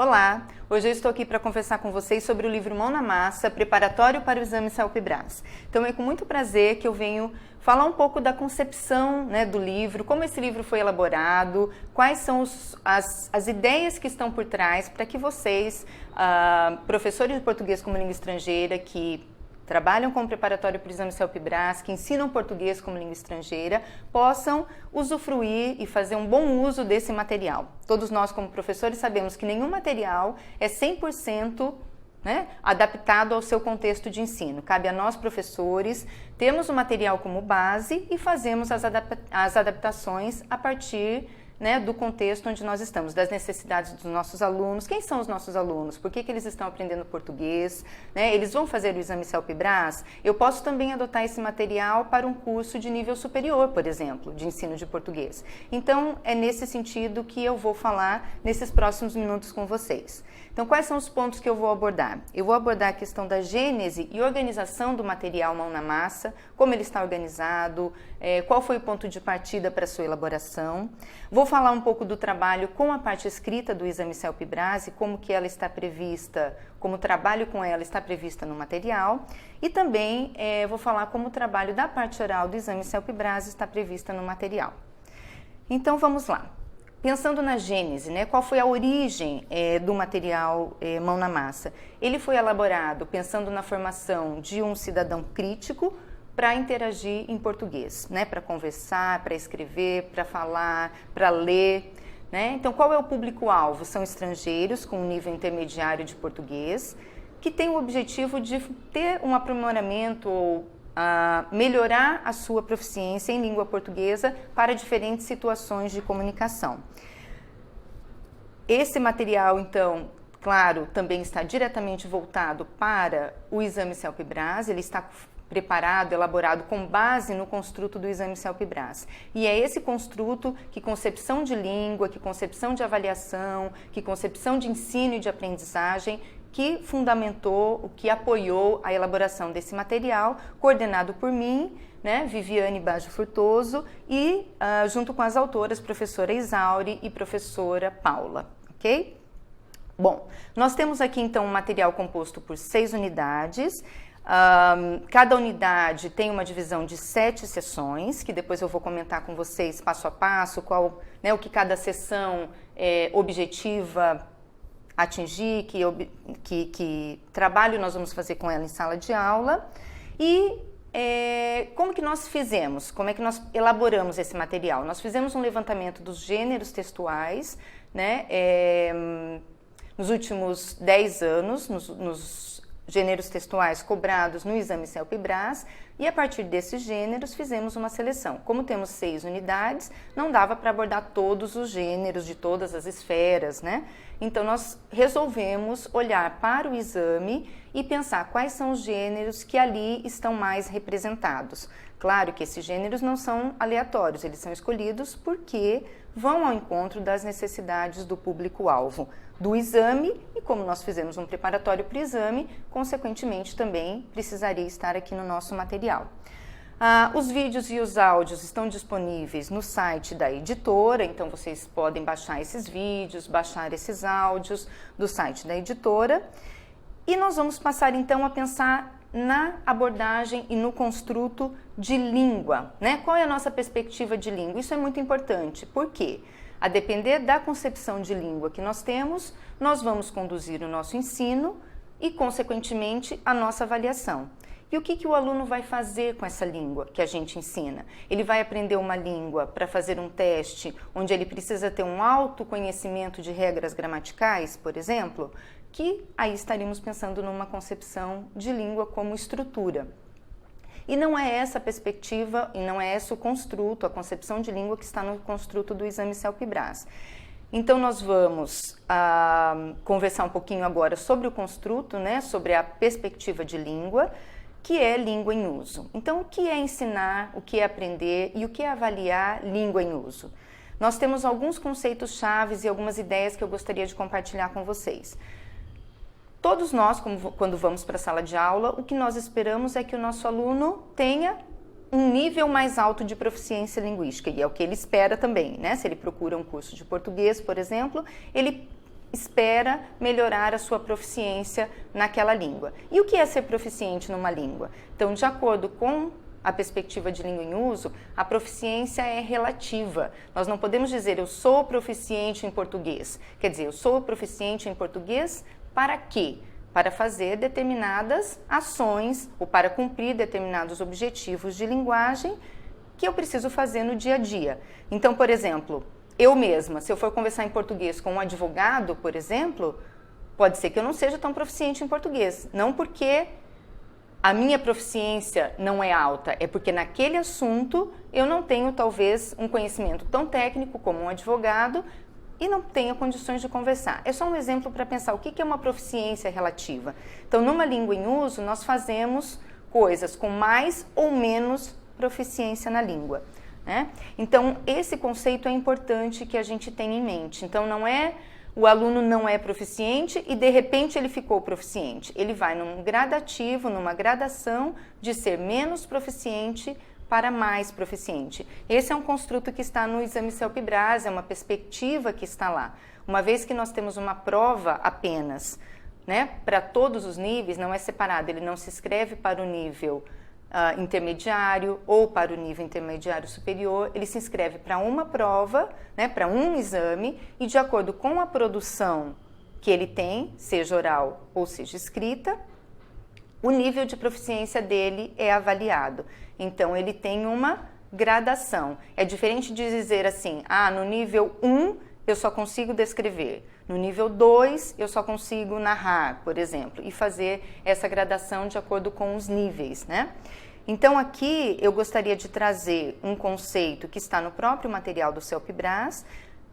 Olá! Hoje eu estou aqui para conversar com vocês sobre o livro Mão na Massa, preparatório para o exame CELPE-BRAS. Então é com muito prazer que eu venho falar um pouco da concepção, do livro, como esse livro foi elaborado, quais são as ideias que estão por trás para que vocês, professores de português como língua estrangeira, que trabalham com preparatório para o exame CELPE-BRAS, que ensinam português como língua estrangeira, possam usufruir e fazer um bom uso desse material. Todos nós, como professores, sabemos que nenhum material é 100% adaptado ao seu contexto de ensino. Cabe a nós, professores, termos o material como base e fazermos as adaptações a partir do contexto onde nós estamos, das necessidades dos nossos alunos. Quem são os nossos alunos? Por que eles estão aprendendo português? Eles vão fazer o exame CELPE-BRAS? Eu posso também adotar esse material para um curso de nível superior, por exemplo, de ensino de português. Então, é nesse sentido que eu vou falar nesses próximos minutos com vocês. Então, quais são os pontos que eu vou abordar? Eu vou abordar a questão da gênese e organização do material Mão na Massa, como ele está organizado, qual foi o ponto de partida para a sua elaboração. Vou falar um pouco do trabalho com a parte escrita do exame CELPE-BRAS e como que ela está prevista, como o trabalho com ela está prevista no material. E também vou falar como o trabalho da parte oral do exame CELPE-BRAS está prevista no material. Então, vamos lá. Pensando na gênese, qual foi a origem do material Mão na Massa? Ele foi elaborado pensando na formação de um cidadão crítico para interagir em português, para conversar, para escrever, para falar, para ler. Então, qual é o público-alvo? São estrangeiros com um nível intermediário de português, que tem o objetivo de ter um aprimoramento ou melhorar a sua proficiência em língua portuguesa para diferentes situações de comunicação. Esse material, então, claro, também está diretamente voltado para o exame CELPE-BRAS, ele está preparado, elaborado com base no construto do exame CELPE-BRAS. E é esse construto que concepção de língua, que concepção de avaliação, que concepção de ensino e de aprendizagem, que fundamentou, o que apoiou a elaboração desse material, coordenado por mim, Viviane Baggio Furtoso, e junto com as autoras, professora Isauri e professora Paula, ok? Bom, nós temos aqui então um material composto por 6 unidades. Cada unidade tem uma divisão de 7 sessões, que depois eu vou comentar com vocês passo a passo, o que cada sessão objetiva atingir, que trabalho nós vamos fazer com ela em sala de aula e como que nós fizemos, como é que nós elaboramos esse material. Nós fizemos um levantamento dos gêneros textuais, nos últimos 10 anos, nos gêneros textuais cobrados no exame CELPE-BRAS, e a partir desses gêneros fizemos uma seleção. Como temos 6 unidades, não dava para abordar todos os gêneros de todas as esferas, Então nós resolvemos olhar para o exame e pensar quais são os gêneros que ali estão mais representados. Claro que esses gêneros não são aleatórios, eles são escolhidos porque vão ao encontro das necessidades do público-alvo do exame, e como nós fizemos um preparatório para o exame, consequentemente também precisaria estar aqui no nosso material. Os vídeos e os áudios estão disponíveis no site da editora, então vocês podem baixar esses vídeos, baixar esses áudios do site da editora. E nós vamos passar então a pensar na abordagem e no construto de língua, Qual é a nossa perspectiva de língua? Isso é muito importante, por quê? A depender da concepção de língua que nós temos, nós vamos conduzir o nosso ensino e, consequentemente, a nossa avaliação. E o que o aluno vai fazer com essa língua que a gente ensina? Ele vai aprender uma língua para fazer um teste onde ele precisa ter um autoconhecimento de regras gramaticais, por exemplo, que aí estaríamos pensando numa concepção de língua como estrutura. E não é essa a perspectiva, e não é esse o construto, a concepção de língua que está no construto do exame CELPE-BRAS. Então, nós vamos conversar um pouquinho agora sobre o construto, sobre a perspectiva de língua, que é língua em uso. Então, o que é ensinar, o que é aprender e o que é avaliar língua em uso? Nós temos alguns conceitos chaves e algumas ideias que eu gostaria de compartilhar com vocês. Todos nós, quando vamos para a sala de aula, o que nós esperamos é que o nosso aluno tenha um nível mais alto de proficiência linguística, e é o que ele espera também, Se ele procura um curso de português, por exemplo, ele espera melhorar a sua proficiência naquela língua. E o que é ser proficiente numa língua? Então, de acordo com a perspectiva de língua em uso, a proficiência é relativa. Nós não podemos dizer eu sou proficiente em português. Quer dizer, eu sou proficiente em português para quê? Para fazer determinadas ações ou para cumprir determinados objetivos de linguagem que eu preciso fazer no dia a dia. Então, por exemplo, eu mesma, se eu for conversar em português com um advogado, por exemplo, pode ser que eu não seja tão proficiente em português. Não porque a minha proficiência não é alta, é porque naquele assunto eu não tenho talvez um conhecimento tão técnico como um advogado e não tenho condições de conversar. É só um exemplo para pensar o que é uma proficiência relativa. Então, numa língua em uso, nós fazemos coisas com mais ou menos proficiência na língua, né? Então, esse conceito é importante que a gente tenha em mente. Então, não é o aluno não é proficiente e de repente ele ficou proficiente. Ele vai num gradativo, numa gradação de ser menos proficiente para mais proficiente. Esse é um construto que está no exame CELPE-BRAS, é uma perspectiva que está lá. Uma vez que nós temos uma prova apenas, né, para todos os níveis, não é separado, ele não se inscreve para o nível intermediário ou para o nível intermediário superior, ele se inscreve para uma prova, né, para um exame, e de acordo com a produção que ele tem, seja oral ou seja escrita, o nível de proficiência dele é avaliado. Então, ele tem uma gradação. É diferente de dizer assim, no nível 1 eu só consigo descrever, no nível 2 eu só consigo narrar, por exemplo, e fazer essa gradação de acordo com os níveis, né? Então, aqui eu gostaria de trazer um conceito que está no próprio material do CELPE-BRAS,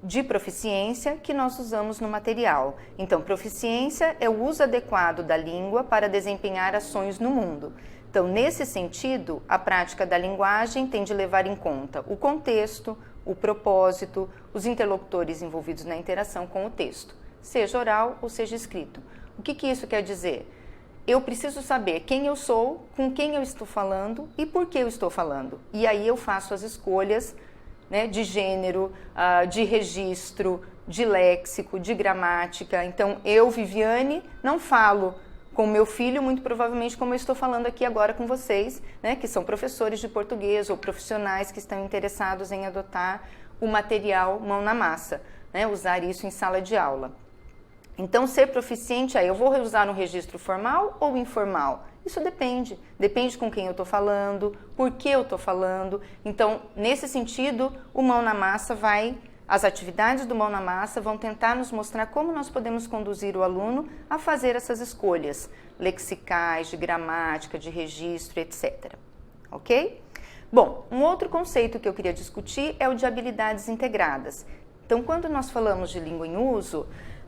de proficiência, que nós usamos no material. Então, proficiência é o uso adequado da língua para desempenhar ações no mundo. Então, nesse sentido, a prática da linguagem tem de levar em conta o contexto, o propósito, os interlocutores envolvidos na interação com o texto, seja oral ou seja escrito. O que isso quer dizer? Eu preciso saber quem eu sou, com quem eu estou falando e por que eu estou falando. E aí eu faço as escolhas, né, de gênero, de registro, de léxico, de gramática. Então, eu, Viviane, não falo com meu filho, muito provavelmente como eu estou falando aqui agora com vocês, né, que são professores de português ou profissionais que estão interessados em adotar o material mão na massa, né, usar isso em sala de aula. Então, ser proficiente, eu vou usar um registro formal ou informal? Isso depende com quem eu estou falando, por que eu estou falando. Então, nesse sentido, o Mão na Massa as atividades do Mão na Massa vão tentar nos mostrar como nós podemos conduzir o aluno a fazer essas escolhas lexicais, de gramática, de registro, etc. Ok? Bom, um outro conceito que eu queria discutir é o de habilidades integradas. Então, quando nós falamos de língua em uso,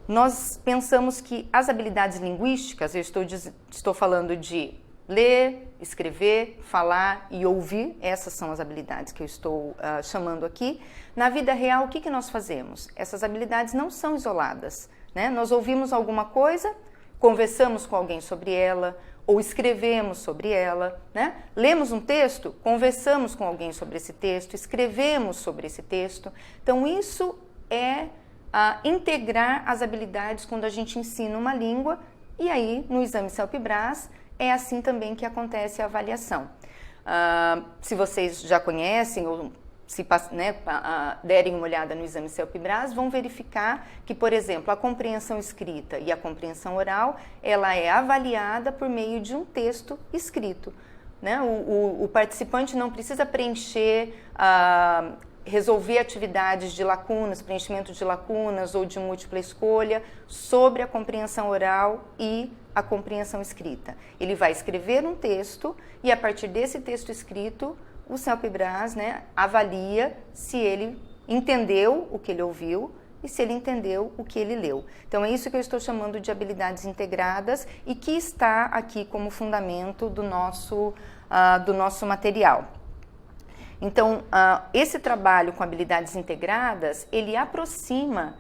nós pensamos que as habilidades linguísticas, eu estou falando de ler, escrever, falar e ouvir, essas são as habilidades que eu estou chamando aqui. Na vida real, o que nós fazemos? Essas habilidades não são isoladas, né? Nós ouvimos alguma coisa, conversamos com alguém sobre ela, ou escrevemos sobre ela, né? Lemos um texto, conversamos com alguém sobre esse texto, escrevemos sobre esse texto. Então, isso é integrar as habilidades quando a gente ensina uma língua, e aí no exame CELPE-BRAS é assim também que acontece a avaliação. Se vocês já conhecem ou se derem uma olhada no exame CELPE-BRAS, vão verificar que, por exemplo, a compreensão escrita e a compreensão oral, ela é avaliada por meio de um texto escrito, né? O participante não precisa preencher resolver atividades de lacunas, preenchimento de lacunas ou de múltipla escolha sobre a compreensão oral e a compreensão escrita. Ele vai escrever um texto e, a partir desse texto escrito, o CELPE-BRAS, né, avalia se ele entendeu o que ele ouviu e se ele entendeu o que ele leu. Então, é isso que eu estou chamando de habilidades integradas e que está aqui como fundamento do nosso material. Então, esse trabalho com habilidades integradas, ele aproxima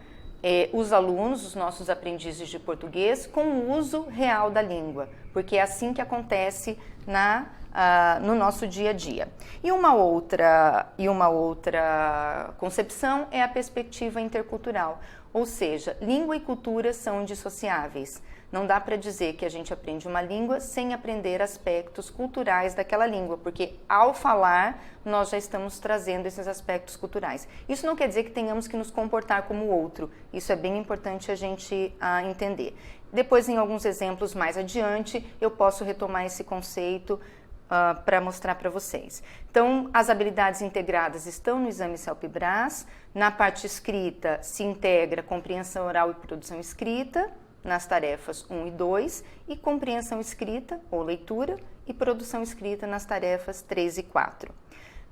os alunos, os nossos aprendizes de português, com o uso real da língua, porque é assim que acontece na no nosso dia a dia. E uma outra concepção é a perspectiva intercultural, ou seja, língua e cultura são indissociáveis. Não dá para dizer que a gente aprende uma língua sem aprender aspectos culturais daquela língua, porque ao falar nós já estamos trazendo esses aspectos culturais. Isso não quer dizer que tenhamos que nos comportar como o outro, isso é bem importante a gente entender. Depois, em alguns exemplos mais adiante, eu posso retomar esse conceito para mostrar para vocês. Então, as habilidades integradas estão no exame CELPE-BRAS. Na parte escrita, se integra compreensão oral e produção escrita, nas tarefas 1 e 2, e compreensão escrita, ou leitura, e produção escrita nas tarefas 3 e 4.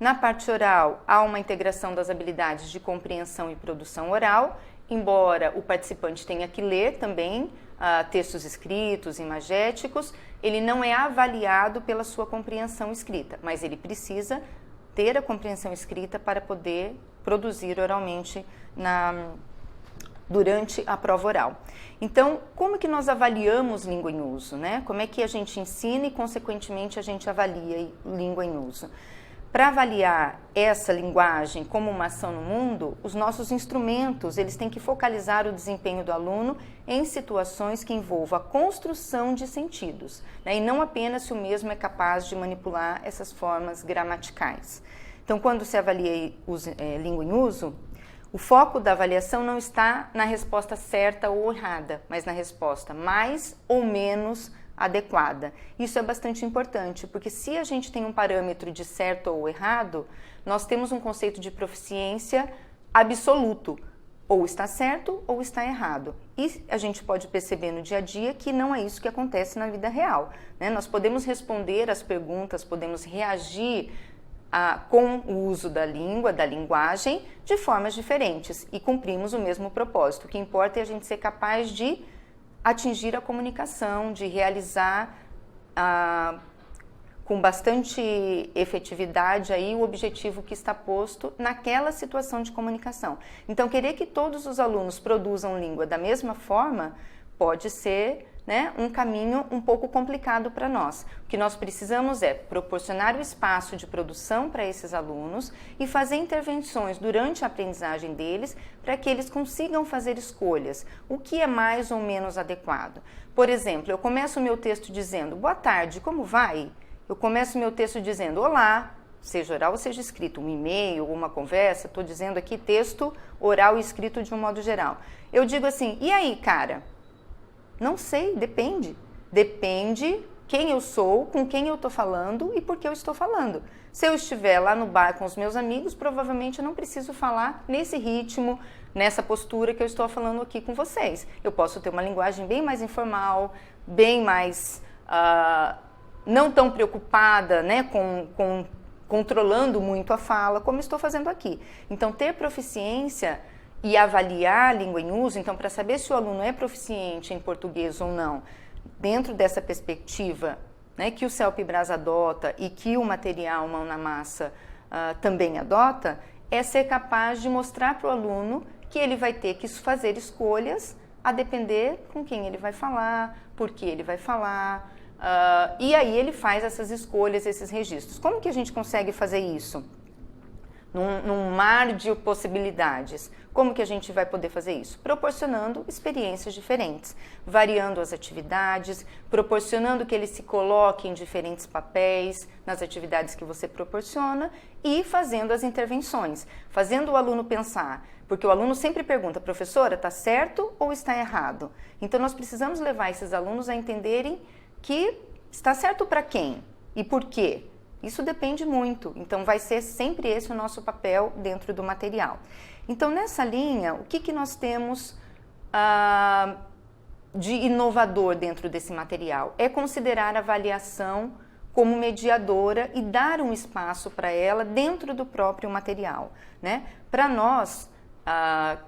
Na parte oral, há uma integração das habilidades de compreensão e produção oral, embora o participante tenha que ler também textos escritos, imagéticos, ele não é avaliado pela sua compreensão escrita, mas ele precisa ter a compreensão escrita para poder produzir oralmente durante a prova oral. Então, como que nós avaliamos língua em uso, né? Como é que a gente ensina e, consequentemente, a gente avalia língua em uso? Para avaliar essa linguagem como uma ação no mundo, os nossos instrumentos, eles têm que focalizar o desempenho do aluno em situações que envolvam a construção de sentidos, né? E não apenas se o mesmo é capaz de manipular essas formas gramaticais. Então, quando se avalia língua em uso, o foco da avaliação não está na resposta certa ou errada, mas na resposta mais ou menos adequada. Isso é bastante importante, porque se a gente tem um parâmetro de certo ou errado, nós temos um conceito de proficiência absoluto, ou está certo ou está errado. E a gente pode perceber no dia a dia que não é isso que acontece na vida real, né? Nós podemos responder às perguntas, podemos reagir com o uso da língua, da linguagem, de formas diferentes e cumprimos o mesmo propósito. O que importa é a gente ser capaz de atingir a comunicação, de realizar com bastante efetividade aí o objetivo que está posto naquela situação de comunicação. Então, querer que todos os alunos produzam língua da mesma forma pode ser, né, um caminho um pouco complicado para nós. O que nós precisamos é proporcionar o espaço de produção para esses alunos e fazer intervenções durante a aprendizagem deles para que eles consigam fazer escolhas, o que é mais ou menos adequado. Por exemplo, eu começo o meu texto dizendo, boa tarde, como vai? Eu começo o meu texto dizendo, olá, seja oral ou seja escrito, um e-mail ou uma conversa, estou dizendo aqui texto oral e escrito de um modo geral. Eu digo assim, e aí, cara? Não sei, depende. Depende quem eu sou, com quem eu estou falando e por que eu estou falando. Se eu estiver lá no bar com os meus amigos, provavelmente eu não preciso falar nesse ritmo, nessa postura que eu estou falando aqui com vocês. Eu posso ter uma linguagem bem mais informal, bem mais não tão preocupada, né, com controlando muito a fala, como estou fazendo aqui. Então, ter proficiência e avaliar a língua em uso, então, para saber se o aluno é proficiente em português ou não, dentro dessa perspectiva, né, que o CELPE-BRAS adota e que o material Mão na Massa também adota, é ser capaz de mostrar para o aluno que ele vai ter que fazer escolhas a depender com quem ele vai falar, por que ele vai falar, e aí ele faz essas escolhas, esses registros. Como que a gente consegue fazer isso? Num mar de possibilidades. Como que a gente vai poder fazer isso? Proporcionando experiências diferentes, variando as atividades, proporcionando que ele se coloque em diferentes papéis nas atividades que você proporciona e fazendo as intervenções, fazendo o aluno pensar, porque o aluno sempre pergunta, professora, está certo ou está errado? Então nós precisamos levar esses alunos a entenderem que está certo para quem e por quê. Isso depende muito, então vai ser sempre esse o nosso papel dentro do material. Então, nessa linha, o que nós temos de inovador dentro desse material? É considerar a avaliação como mediadora e dar um espaço para ela dentro do próprio material, né? Para nós,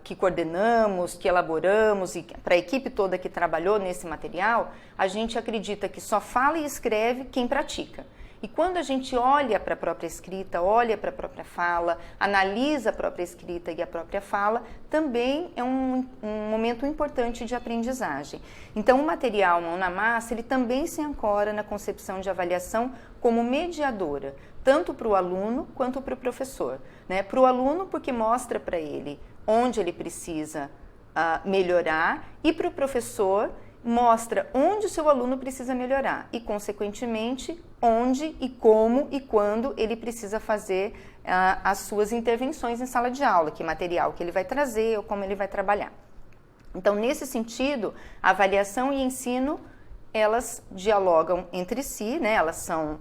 que coordenamos, que elaboramos e para a equipe toda que trabalhou nesse material, a gente acredita que só fala e escreve quem pratica. E quando a gente olha para a própria escrita, olha para a própria fala, analisa a própria escrita e a própria fala, também é um momento importante de aprendizagem. Então, o material Mão na Massa, ele também se ancora na concepção de avaliação como mediadora, tanto para o aluno quanto para o professor. Né? Para o aluno, porque mostra para ele onde ele precisa melhorar, e para o professor, mostra onde o seu aluno precisa melhorar e, consequentemente, onde e como e quando ele precisa fazer as suas intervenções em sala de aula, que material que ele vai trazer ou como ele vai trabalhar. Então, nesse sentido, a avaliação e ensino, elas dialogam entre si, né? Elas são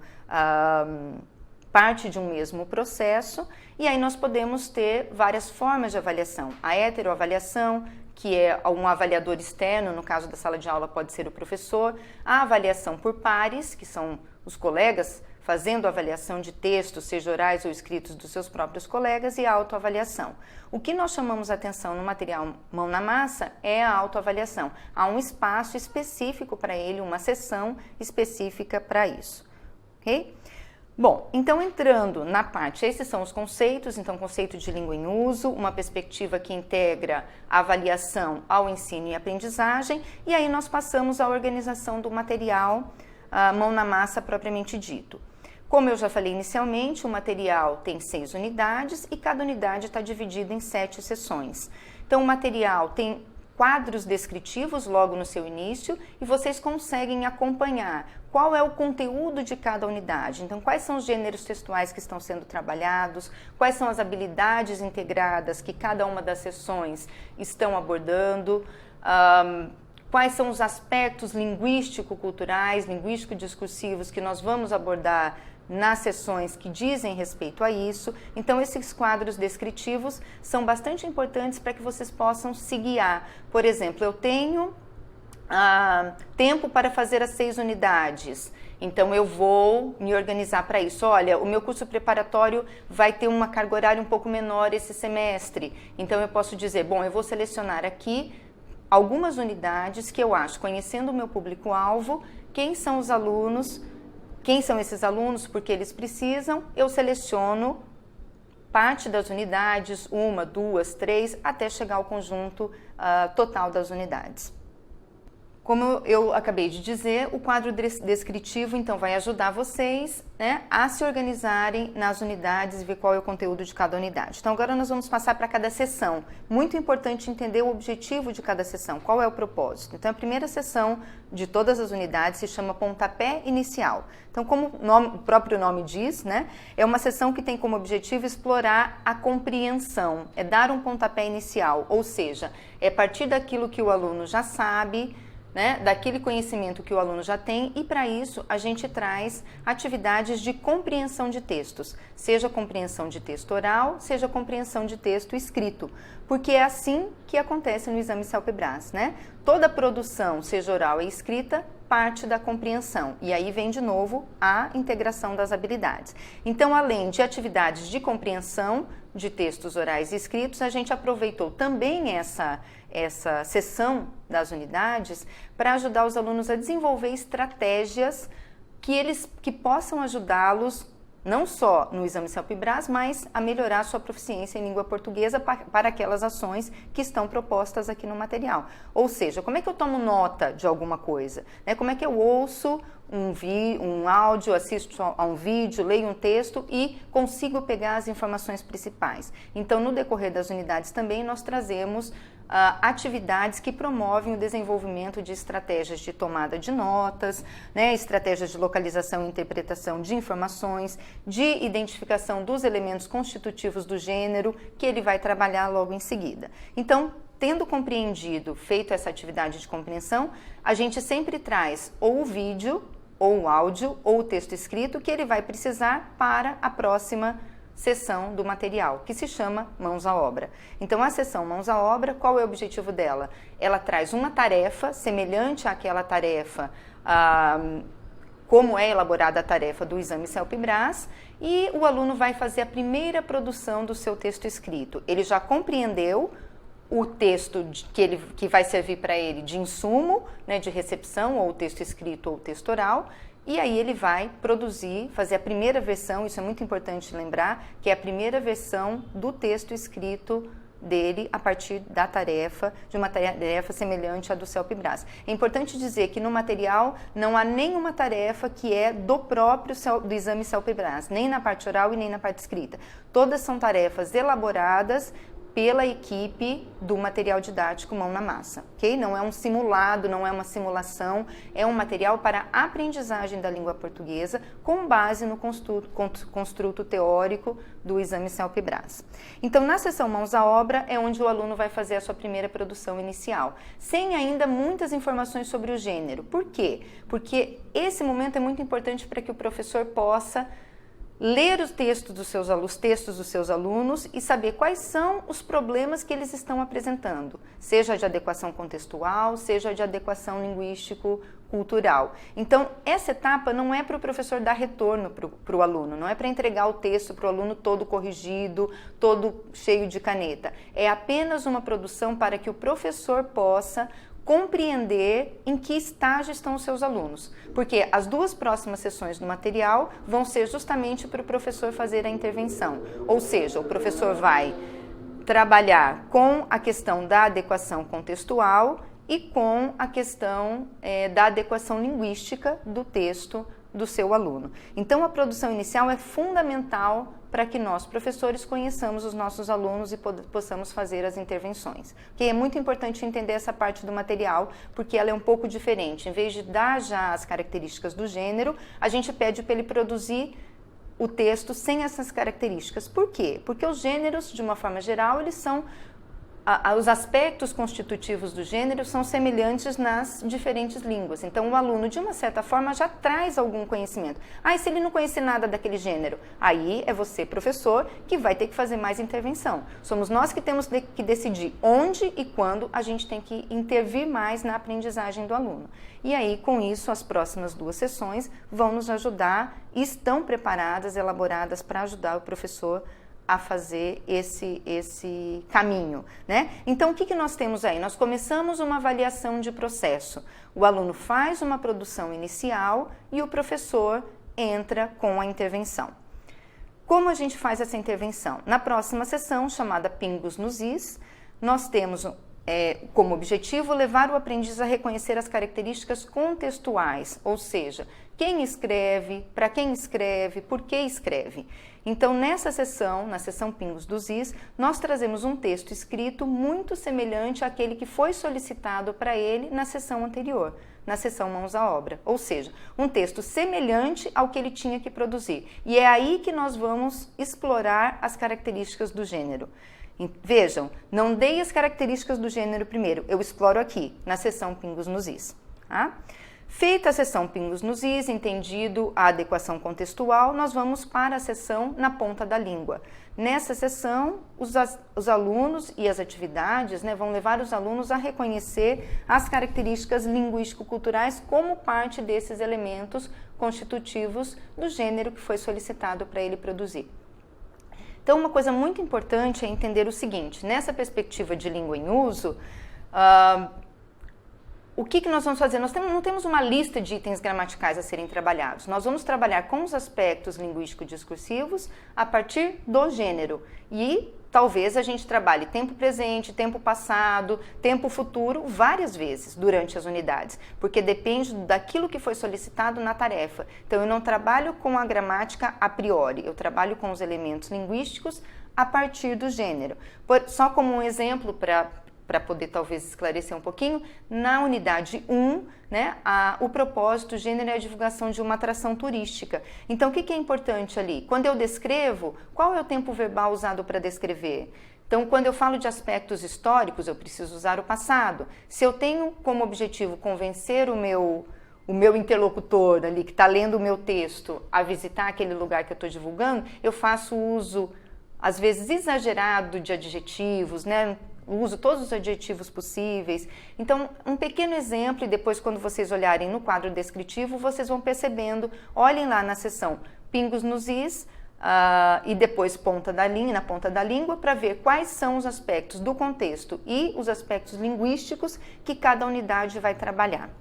parte de um mesmo processo, e aí nós podemos ter várias formas de avaliação. A heteroavaliação, que é um avaliador externo, no caso da sala de aula pode ser o professor, a avaliação por pares, que são os colegas fazendo avaliação de textos, seja orais ou escritos, dos seus próprios colegas, e a autoavaliação. O que nós chamamos a atenção no material Mão na Massa é a autoavaliação. Há um espaço específico para ele, uma sessão específica para isso. Ok? Bom, então entrando na parte, esses são os conceitos, então conceito de língua em uso, uma perspectiva que integra a avaliação ao ensino e aprendizagem, e aí nós passamos à organização do material Mão na Massa propriamente dito. Como eu já falei inicialmente, o material tem 6 unidades e cada unidade está dividida em 7 seções. Então o material tem quadros descritivos logo no seu início e vocês conseguem acompanhar qual é o conteúdo de cada unidade. Então, quais são os gêneros textuais que estão sendo trabalhados, quais são as habilidades integradas que cada uma das sessões estão abordando, quais são os aspectos linguístico-culturais, linguístico-discursivos que nós vamos abordar nas sessões que dizem respeito a isso. Então, esses quadros descritivos são bastante importantes para que vocês possam se guiar. Por exemplo, eu tenho tempo para fazer as 6 unidades, então eu vou me organizar para isso. Olha, o meu curso preparatório vai ter uma carga horária um pouco menor esse semestre, então eu posso dizer, bom, eu vou selecionar aqui algumas unidades que eu acho, conhecendo o meu público-alvo, quem são os alunos, quem são esses alunos, porque eles precisam, eu seleciono parte das unidades, 1, 2, 3, até chegar ao conjunto total das unidades. Como eu acabei de dizer, o quadro descritivo, então, vai ajudar vocês, né, a se organizarem nas unidades e ver qual é o conteúdo de cada unidade. Então, agora nós vamos passar para cada sessão. Muito importante entender o objetivo de cada sessão, qual é o propósito. Então, a primeira sessão de todas as unidades se chama pontapé inicial. Então, como o próprio nome diz, né, é uma sessão que tem como objetivo explorar a compreensão, é dar um pontapé inicial, ou seja, é a partir daquilo que o aluno já sabe, né, daquele conhecimento que o aluno já tem, e para isso a gente traz atividades de compreensão de textos, seja compreensão de texto oral, seja compreensão de texto escrito, porque é assim que acontece no exame Selp-Brás, né? Toda produção, seja oral ou escrita, parte da compreensão, e aí vem de novo a integração das habilidades. Então, além de atividades de compreensão de textos orais e escritos, a gente aproveitou também essa sessão das unidades para ajudar os alunos a desenvolver estratégias que possam ajudá-los não só no exame Selp-Brás, mas a melhorar a sua proficiência em língua portuguesa para aquelas ações que estão propostas aqui no material. Ou seja, como é que eu tomo nota de alguma coisa? Né? Como é que eu ouço um áudio, assisto a um vídeo, leio um texto e consigo pegar as informações principais? Então, no decorrer das unidades também nós trazemos atividades que promovem o desenvolvimento de estratégias de tomada de notas, né, estratégias de localização e interpretação de informações, de identificação dos elementos constitutivos do gênero, que ele vai trabalhar logo em seguida. Então, tendo compreendido, feito essa atividade de compreensão, a gente sempre traz ou o vídeo, ou o áudio, ou o texto escrito que ele vai precisar para a próxima sessão do material, que se chama Mãos à Obra. Então, a sessão Mãos à Obra, qual é o objetivo dela? Ela traz uma tarefa semelhante àquela tarefa, como é elaborada a tarefa do exame Selp-Brás, e o aluno vai fazer a primeira produção do seu texto escrito. Ele já compreendeu o texto que vai servir para ele de insumo, né, de recepção, ou o texto escrito ou o texto oral, E aí ele vai produzir, fazer a primeira versão, isso é muito importante lembrar, que é a primeira versão do texto escrito dele a partir da tarefa, de uma tarefa semelhante à do CELPE-BRAS. É importante dizer que no material não há nenhuma tarefa que é do próprio do exame CELPE-BRAS, nem na parte oral e nem na parte escrita. Todas são tarefas elaboradas pela equipe do material didático Mão na Massa, ok? Não é um simulado, não é uma simulação, é um material para aprendizagem da língua portuguesa com base no construto teórico do exame CELPE-BRAS. Então, na sessão Mãos à Obra é onde o aluno vai fazer a sua primeira produção inicial, sem ainda muitas informações sobre o gênero. Por quê? Porque esse momento é muito importante para que o professor possa ler os textos dos seus alunos e saber quais são os problemas que eles estão apresentando, seja de adequação contextual, seja de adequação linguístico-cultural. Então, essa etapa não é para o professor dar retorno para o aluno, não é para entregar o texto para o aluno todo corrigido, todo cheio de caneta. É apenas uma produção para que o professor possa compreender em que estágio estão os seus alunos, porque as duas próximas sessões do material vão ser justamente para o professor fazer a intervenção, ou seja, o professor vai trabalhar com a questão da adequação contextual e com a questão da adequação linguística do texto do seu aluno. Então, a produção inicial é fundamental para que nós, professores, conheçamos os nossos alunos e possamos fazer as intervenções. Que é muito importante entender essa parte do material, porque ela é um pouco diferente. Em vez de dar já as características do gênero, a gente pede para ele produzir o texto sem essas características. Por quê? Porque os gêneros, de uma forma geral, eles são os aspectos constitutivos do gênero são semelhantes nas diferentes línguas. Então, o aluno, de uma certa forma, já traz algum conhecimento. E se ele não conhecer nada daquele gênero? Aí é você, professor, que vai ter que fazer mais intervenção. Somos nós que temos que decidir onde e quando a gente tem que intervir mais na aprendizagem do aluno. E aí, com isso, as próximas duas sessões vão nos ajudar e estão preparadas, elaboradas para ajudar o professor a fazer esse caminho, né? Então, o que nós temos aí? Nós começamos uma avaliação de processo. O aluno faz uma produção inicial e o professor entra com a intervenção. Como a gente faz essa intervenção? Na próxima sessão, chamada Pingos nos Is, nós temos como objetivo levar o aprendiz a reconhecer as características contextuais, ou seja, quem escreve, para quem escreve, por que escreve. Então, nessa sessão, na sessão Pingos dos Is, nós trazemos um texto escrito muito semelhante àquele que foi solicitado para ele na sessão anterior, na sessão Mãos à Obra. Ou seja, um texto semelhante ao que ele tinha que produzir. E é aí que nós vamos explorar as características do gênero. Vejam, não dei as características do gênero primeiro, eu exploro aqui, na sessão Pingos nos Is. Tá? Feita a sessão Pingos nos Is, entendido a adequação contextual, nós vamos para a sessão Na Ponta da Língua. Nessa sessão, os alunos e as atividades vão levar os alunos a reconhecer as características linguístico-culturais como parte desses elementos constitutivos do gênero que foi solicitado para ele produzir. Então, uma coisa muito importante é entender o seguinte, nessa perspectiva de língua em uso, o que nós vamos fazer? Nós não temos uma lista de itens gramaticais a serem trabalhados. Nós vamos trabalhar com os aspectos linguístico-discursivos a partir do gênero. E talvez a gente trabalhe tempo presente, tempo passado, tempo futuro várias vezes durante as unidades, porque depende daquilo que foi solicitado na tarefa. Então, eu não trabalho com a gramática a priori, eu trabalho com os elementos linguísticos a partir do gênero. Só como um exemplo para poder talvez esclarecer um pouquinho, na unidade 1, o propósito, o gênero é a divulgação de uma atração turística. Então, o que é importante ali? Quando eu descrevo, qual é o tempo verbal usado para descrever? Então, quando eu falo de aspectos históricos, eu preciso usar o passado. Se eu tenho como objetivo convencer o meu interlocutor ali, que está lendo o meu texto, a visitar aquele lugar que eu estou divulgando, eu faço uso, às vezes, exagerado de adjetivos, uso todos os adjetivos possíveis. Então, um pequeno exemplo, e depois quando vocês olharem no quadro descritivo, vocês vão percebendo, olhem lá na seção Pingos nos Is, e depois na ponta da língua, para ver quais são os aspectos do contexto e os aspectos linguísticos que cada unidade vai trabalhar.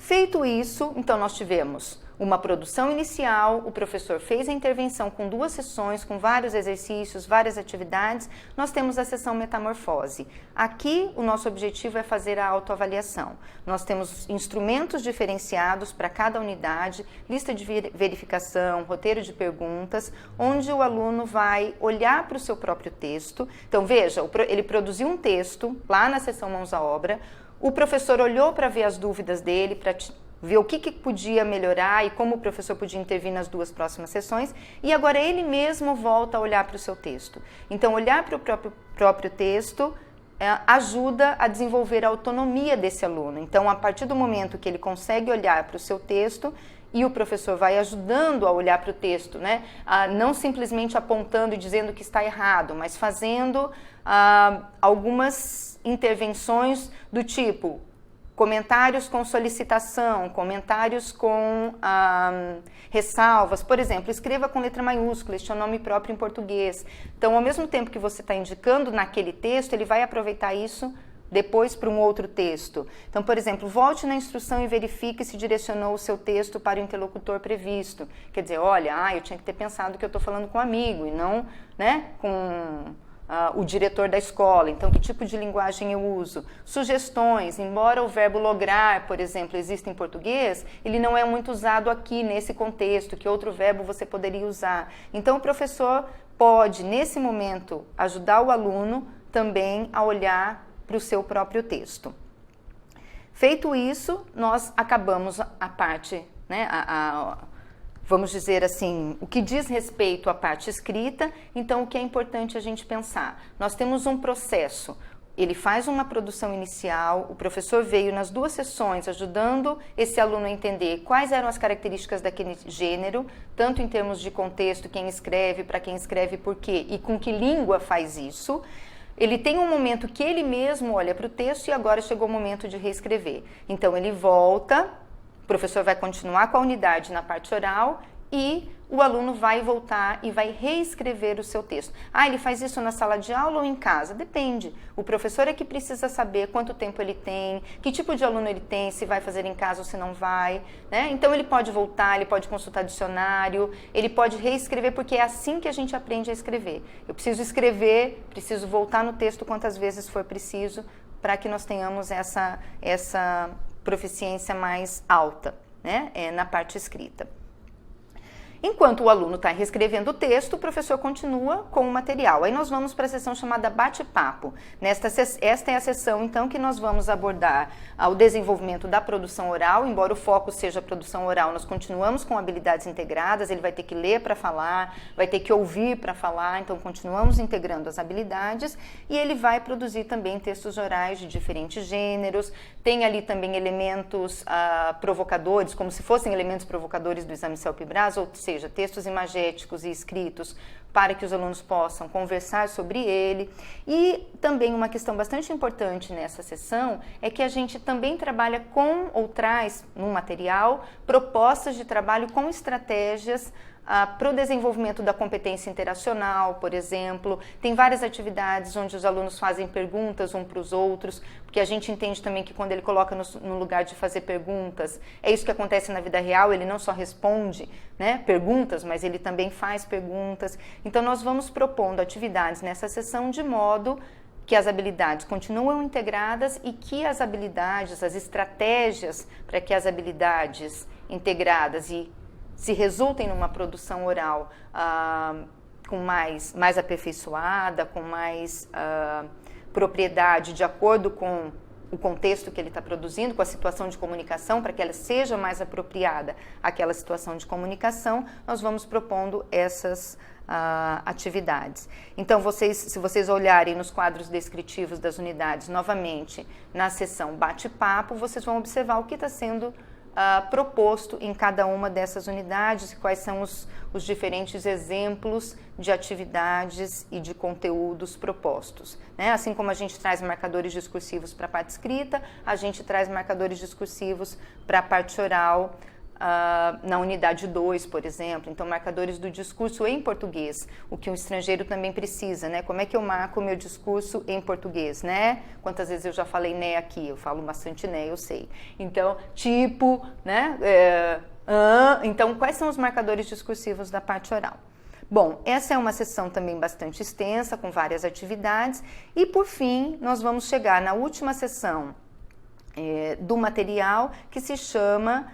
Feito isso, então nós tivemos uma produção inicial, o professor fez a intervenção com 2 sessões, com vários exercícios, várias atividades, nós temos a sessão metamorfose. Aqui o nosso objetivo é fazer a autoavaliação. Nós temos instrumentos diferenciados para cada unidade, lista de verificação, roteiro de perguntas, onde o aluno vai olhar para o seu próprio texto. Então veja, ele produziu um texto lá na sessão mãos à obra, o professor olhou para ver as dúvidas dele, para ver o que podia melhorar e como o professor podia intervir nas 2 próximas sessões, e agora ele mesmo volta a olhar para o seu texto. Então, olhar para o próprio texto ajuda a desenvolver a autonomia desse aluno. Então, a partir do momento que ele consegue olhar para o seu texto, e o professor vai ajudando a olhar para o texto, né? Não simplesmente apontando e dizendo que está errado, mas fazendo algumas intervenções do tipo comentários com solicitação, comentários com ressalvas. Por exemplo, escreva com letra maiúscula, este é o nome próprio em português. Então, ao mesmo tempo que você está indicando naquele texto, ele vai aproveitar isso depois para um outro texto. Então, por exemplo, volte na instrução e verifique se direcionou o seu texto para o interlocutor previsto. Quer dizer, olha, eu tinha que ter pensado que eu estou falando com um amigo e não, né, com o diretor da escola. Então, que tipo de linguagem eu uso? Sugestões, embora o verbo lograr, por exemplo, exista em português, ele não é muito usado aqui nesse contexto, que outro verbo você poderia usar. Então, o professor pode, nesse momento, ajudar o aluno também a olhar para o seu próprio texto. Feito isso, nós acabamos a parte, né, vamos dizer assim, o que diz respeito à parte escrita. Então, o que é importante a gente pensar? Nós temos um processo, ele faz uma produção inicial, o professor veio nas 2 sessões ajudando esse aluno a entender quais eram as características daquele gênero, tanto em termos de contexto, quem escreve, para quem escreve, por quê e com que língua faz isso. Ele tem um momento que ele mesmo olha para o texto e agora chegou o momento de reescrever. Então, ele volta, o professor vai continuar com a unidade na parte oral e o aluno vai voltar e vai reescrever o seu texto. Ele faz isso na sala de aula ou em casa? Depende. O professor é que precisa saber quanto tempo ele tem, que tipo de aluno ele tem, se vai fazer em casa ou se não vai, né? Então, ele pode voltar, ele pode consultar dicionário, ele pode reescrever, porque é assim que a gente aprende a escrever. Eu preciso escrever, preciso voltar no texto quantas vezes for preciso para que nós tenhamos essa proficiência mais alta, né? Na parte escrita. Enquanto o aluno está reescrevendo o texto, o professor continua com o material. Aí nós vamos para a sessão chamada bate-papo. Esta é a sessão, então, que nós vamos abordar o desenvolvimento da produção oral. Embora o foco seja a produção oral, nós continuamos com habilidades integradas. Ele vai ter que ler para falar, vai ter que ouvir para falar, então continuamos integrando as habilidades. E ele vai produzir também textos orais de diferentes gêneros. Tem ali também elementos provocadores, como se fossem elementos provocadores do exame CELPE-BRAS, ou seja, textos imagéticos e escritos para que os alunos possam conversar sobre ele. E também uma questão bastante importante nessa sessão é que a gente também trabalha com ou traz no material propostas de trabalho com estratégias para o desenvolvimento da competência interacional, por exemplo. Tem várias atividades onde os alunos fazem perguntas um para os outros, porque a gente entende também que quando ele coloca no lugar de fazer perguntas, é isso que acontece na vida real, ele não só responde, né, perguntas, mas ele também faz perguntas. Então, nós vamos propondo atividades nessa sessão de modo que as habilidades continuam integradas e que as habilidades, as estratégias para que as habilidades integradas se resultem numa produção oral com mais aperfeiçoada, com mais propriedade, de acordo com o contexto que ele está produzindo, com a situação de comunicação, para que ela seja mais apropriada àquela situação de comunicação, nós vamos propondo essas atividades. Então, se vocês olharem nos quadros descritivos das unidades, novamente, na seção bate-papo, vocês vão observar o que está sendo proposto em cada uma dessas unidades e quais são os diferentes exemplos de atividades e de conteúdos propostos, né? Assim como a gente traz marcadores discursivos para a parte escrita, a gente traz marcadores discursivos para a parte oral na unidade 2, por exemplo. Então, marcadores do discurso em português, o que um estrangeiro também precisa, né? Como é que eu marco o meu discurso em português, né? Quantas vezes eu já falei né aqui? Eu falo bastante né, eu sei. Então, tipo, né? Então, quais são os marcadores discursivos da parte oral? Bom, essa é uma sessão também bastante extensa, com várias atividades. E, por fim, nós vamos chegar na última sessão do material, que se chama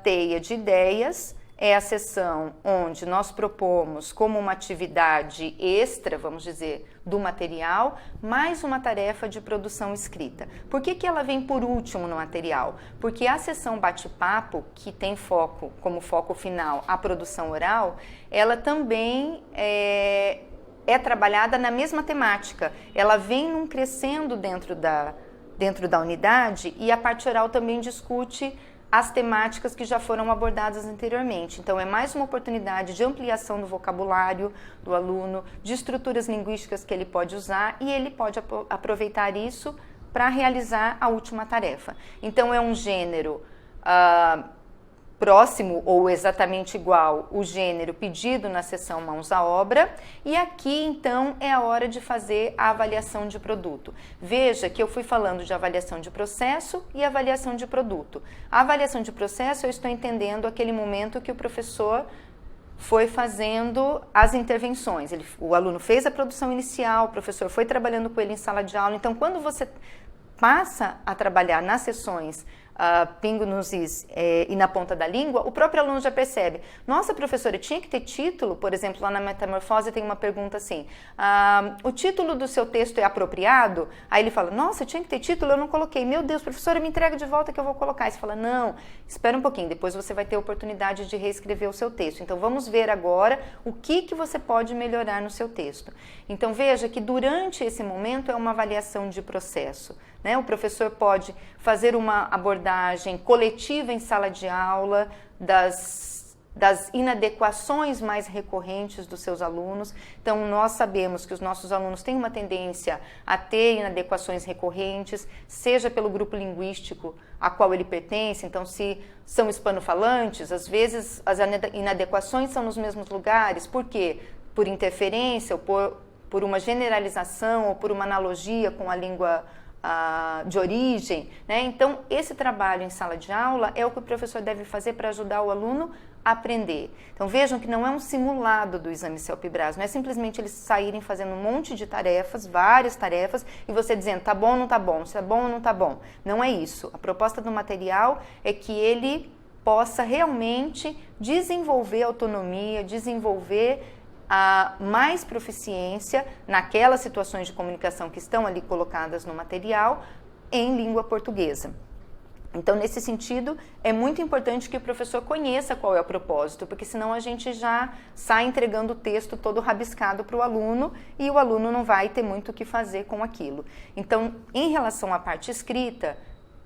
Teia de Ideias. É a sessão onde nós propomos como uma atividade extra, vamos dizer, do material, mais uma tarefa de produção escrita. Por que ela vem por último no material? Porque a sessão bate-papo, que tem como foco final a produção oral, ela também é trabalhada na mesma temática. Ela vem crescendo dentro da unidade, e a parte oral também discute as temáticas que já foram abordadas anteriormente. Então, é mais uma oportunidade de ampliação do vocabulário do aluno, de estruturas linguísticas que ele pode usar, e ele pode aproveitar isso para realizar a última tarefa. Então, é um gênero próximo ou exatamente igual o gênero pedido na sessão Mãos à Obra, e aqui então é a hora de fazer a avaliação de produto. Veja que eu fui falando de avaliação de processo e avaliação de produto. A avaliação de processo, eu estou entendendo aquele momento que o professor foi fazendo as intervenções. O aluno fez a produção inicial, o professor foi trabalhando com ele em sala de aula. Então, quando você passa a trabalhar nas sessões pingo nos is e na ponta da língua, o próprio aluno já percebe: nossa, professora, tinha que ter título? Por exemplo, lá na Metamorfose tem uma pergunta assim: o título do seu texto é apropriado? Aí ele fala: nossa, tinha que ter título, eu não coloquei. Meu Deus, professora, me entrega de volta que eu vou colocar. Aí você fala: não, espera um pouquinho, depois você vai ter a oportunidade de reescrever o seu texto. Então, vamos ver agora o que você pode melhorar no seu texto. Então, veja que durante esse momento é uma avaliação de processo, né? O professor pode fazer uma abordagem coletiva em sala de aula das inadequações mais recorrentes dos seus alunos. Então, nós sabemos que os nossos alunos têm uma tendência a ter inadequações recorrentes, seja pelo grupo linguístico a qual ele pertence. Então, se são hispanofalantes, às vezes as inadequações são nos mesmos lugares. Por quê? Por interferência, ou por uma generalização, ou por uma analogia com a língua de origem, né? Então, esse trabalho em sala de aula é o que o professor deve fazer para ajudar o aluno a aprender. Então, vejam que não é um simulado do exame CELPE-BRAS, não é simplesmente eles saírem fazendo um monte de tarefas, várias tarefas, e você dizendo, tá bom ou não tá bom, se é bom ou não tá bom. Não é isso. A proposta do material é que ele possa realmente desenvolver autonomia, desenvolver mais proficiência naquelas situações de comunicação que estão ali colocadas no material em língua portuguesa. Então, nesse sentido, é muito importante que o professor conheça qual é o propósito, porque senão a gente já sai entregando o texto todo rabiscado para o aluno e o aluno não vai ter muito o que fazer com aquilo. Então, em relação à parte escrita,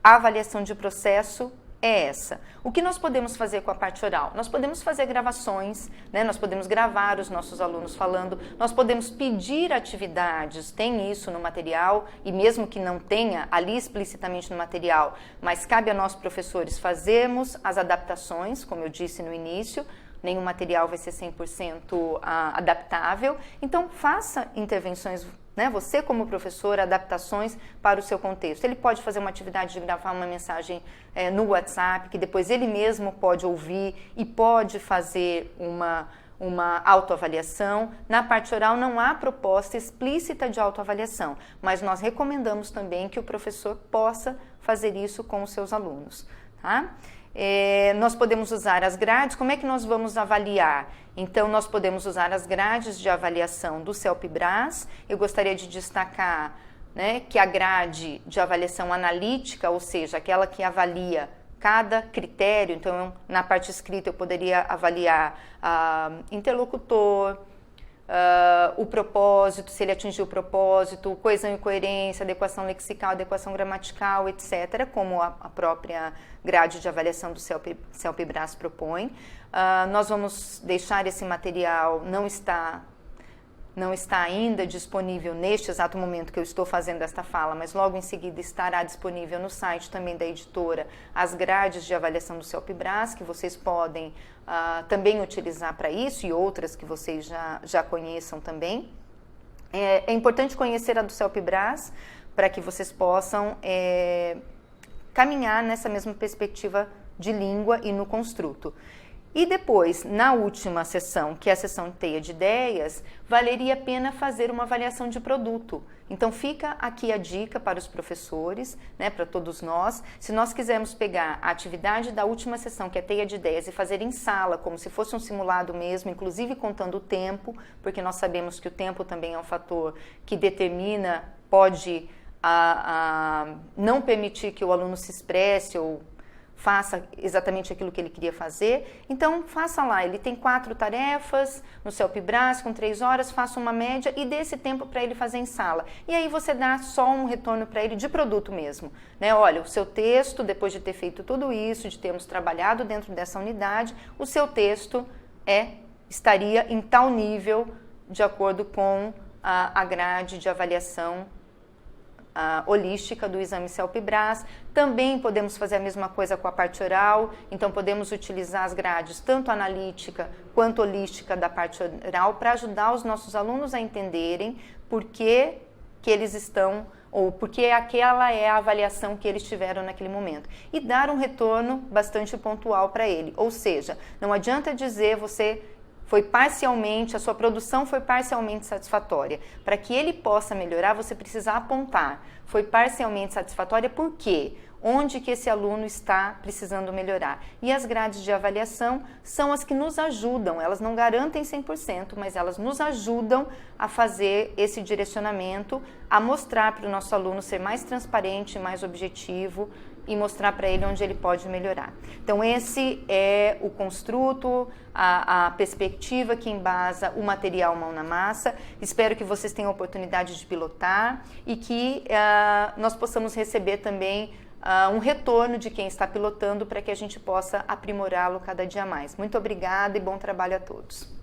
a avaliação de processo é essa. O que nós podemos fazer com a parte oral? Nós podemos fazer gravações, né? Nós podemos gravar os nossos alunos falando, nós podemos pedir atividades, tem isso no material, e mesmo que não tenha ali explicitamente no material, mas cabe a nós professores fazermos as adaptações, como eu disse no início, nenhum material vai ser 100% adaptável, então faça intervenções, né? Você como professor, adaptações para o seu contexto. Ele pode fazer uma atividade de gravar uma mensagem no WhatsApp, que depois ele mesmo pode ouvir e pode fazer uma autoavaliação. Na parte oral não há proposta explícita de autoavaliação, mas nós recomendamos também que o professor possa fazer isso com os seus alunos, tá? Nós podemos usar as grades. Como é que nós vamos avaliar? Então, nós podemos usar as grades de avaliação do CELPE-BRAS. Eu gostaria de destacar, né, que a grade de avaliação analítica, ou seja, aquela que avalia cada critério. Então, na parte escrita eu poderia avaliar interlocutor, o propósito, se ele atingiu o propósito, coesão e coerência, adequação lexical, adequação gramatical, etc., como a própria grade de avaliação do CELPE-BRAS propõe. Nós vamos deixar esse material, não está ainda disponível neste exato momento que eu estou fazendo esta fala, mas logo em seguida estará disponível no site também da editora as grades de avaliação do CELPE-BRAS, que vocês podem também utilizar para isso e outras que vocês já conheçam também. É importante conhecer a do CELPE-BRAS para que vocês possam caminhar nessa mesma perspectiva de língua e no construto. E depois, na última sessão, que é a sessão de teia de ideias, valeria a pena fazer uma avaliação de produto. Então fica aqui a dica para os professores, né, para todos nós. Se nós quisermos pegar a atividade da última sessão, que é teia de ideias, e fazer em sala, como se fosse um simulado mesmo, inclusive contando o tempo, porque nós sabemos que o tempo também é um fator que determina, pode não permitir que o aluno se expresse ou faça exatamente aquilo que ele queria fazer. Então, faça lá, ele tem 4 tarefas no CELPE-BRAS com 3 horas, faça uma média e dê esse tempo para ele fazer em sala. E aí você dá só um retorno para ele de produto mesmo, né? Olha, o seu texto, depois de ter feito tudo isso, de termos trabalhado dentro dessa unidade, o seu texto estaria em tal nível de acordo com a grade de avaliação holística do exame CELPE-BRAS. Também podemos fazer a mesma coisa com a parte oral, então podemos utilizar as grades tanto analítica quanto holística da parte oral para ajudar os nossos alunos a entenderem por que eles estão, ou porque aquela é a avaliação que eles tiveram naquele momento, e dar um retorno bastante pontual para ele. Ou seja, não adianta dizer a sua produção foi parcialmente satisfatória. Para que ele possa melhorar, você precisa apontar. Foi parcialmente satisfatória por quê? Onde que esse aluno está precisando melhorar? E as grades de avaliação são as que nos ajudam, elas não garantem 100%, mas elas nos ajudam a fazer esse direcionamento, a mostrar para o nosso aluno ser mais transparente, mais objetivo, e mostrar para ele onde ele pode melhorar. Então esse é o construto, a perspectiva que embasa o material Mão na Massa. Espero que vocês tenham a oportunidade de pilotar e que nós possamos receber também um retorno de quem está pilotando para que a gente possa aprimorá-lo cada dia mais. Muito obrigada e bom trabalho a todos.